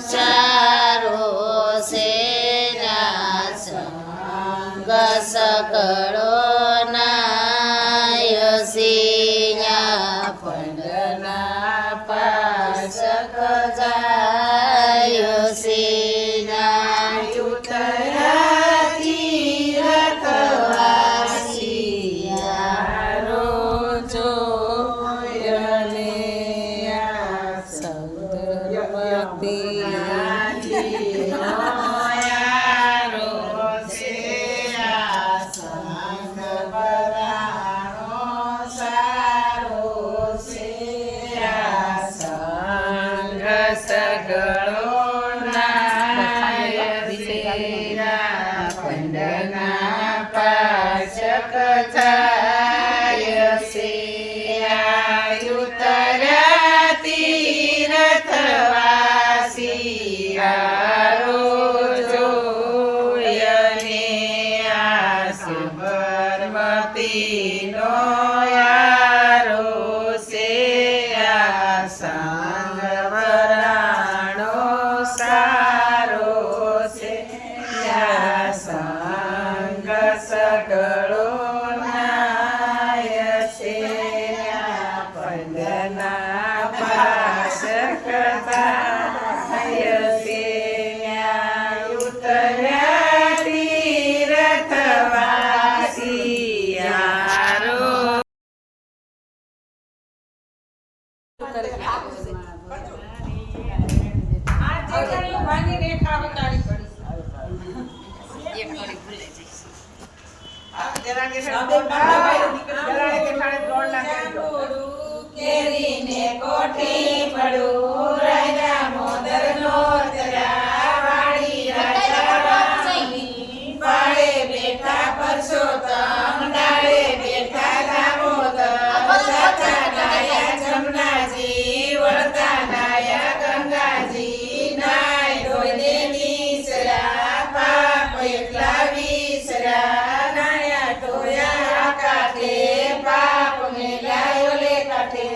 ચારો સેના સંગ સકળો નાય સિયા પંડના પાસક જાય સેના ઉતરાતી રખવાસિયા રોજો કેરીને કોઠી પડું રાજા મોદર નો વાડી રાજા પાડે બેઠા પરસોત્તમ ડાળે બેઠા દામોદર જતા નાયા જમનાજી વળતા નાયા ગંગાજી નાય ધોઈને નીસરા પાપ એકલા વિસરા નાયા ટોયા કાઢે પાપ મેલાયો લે કાઢે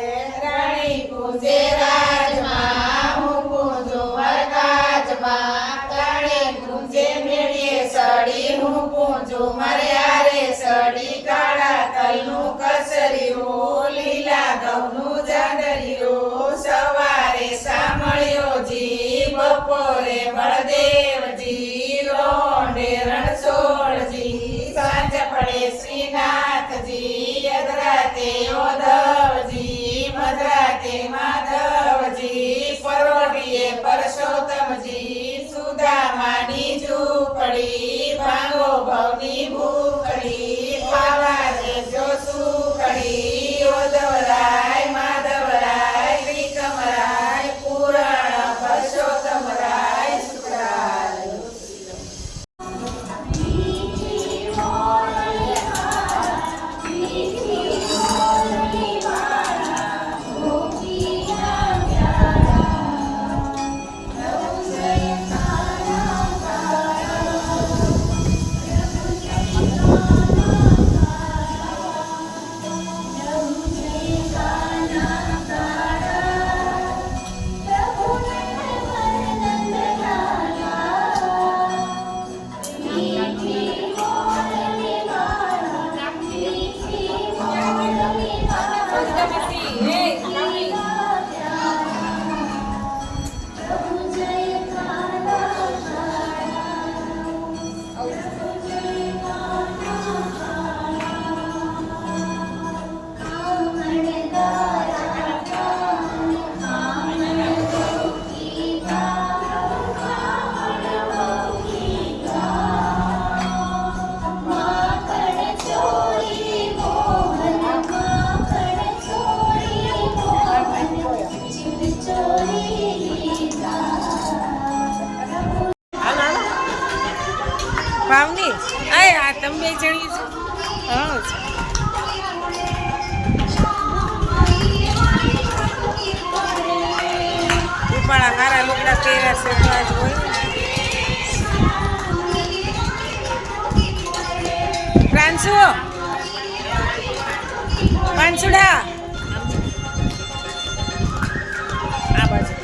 રાણી પૂજે રાજમાં હું પૂજો વરકાજમાં કાળે પૂજે મેળીએ સડી હું પૂજો માર્યા રે સડી કાળા તલનું કસર્યું લીલા ઘઉંનું જાગર્યું સવારે સાંભળ્યો જી બપોરે બળદેવજી રોંઢે રણછોડજી સાંજ પડે શ્રીનાથજી અધરાતે યોધવજી મધરાતે માધવજી પરોઢીએ પરસોત્તમજી સુદામાની ઝૂંપડી ભાંગો ભવની ભૂખડી ખાવા દેજો સુખડી યોધવરાય માધવરાય ત્રિકમરાય પુરાણ પરસોત્તમરાય શુક્રાય ભાવની આ તમે જણી છો હા રૂપાળા હારા લુગડા પહેર્યા છે તો આજ હોય પ્રાંશુ પાંચુડા આ બાજુ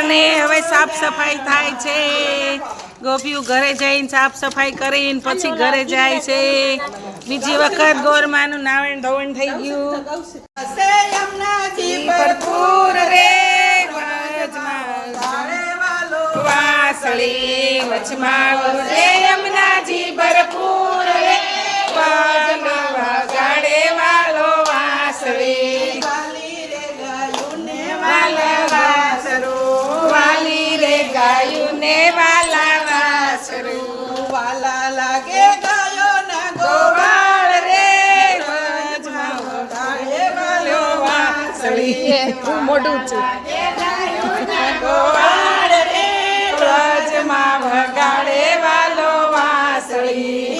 અને હવે સાફ સફાઈ થાય છે. ગોપિયું ઘરે જઈને સાફ સફાઈ કરીને પછી ઘરે જાય છે. બીજી વખત ગોરમાનું નાવણ ધોવણ થઈ ગયું. હસે યમુનાજી ભરપૂર રે ગાળે વાલો વાસળી વચમાં રે યમુનાજી ભરપૂર રે વગાડે વાલો વાસળી. વાલી રે ગાયું ને વાલા વાસરું વાલી રે ગાયું ને વાલા વાસરું વાલા લાગે ગાયો ના ગોવાળ રે વચમાં ગાળે વાલો વાસળી. મોઢું છે ગોવાળ રે વચમાં વગાડે વાલો વાસળી.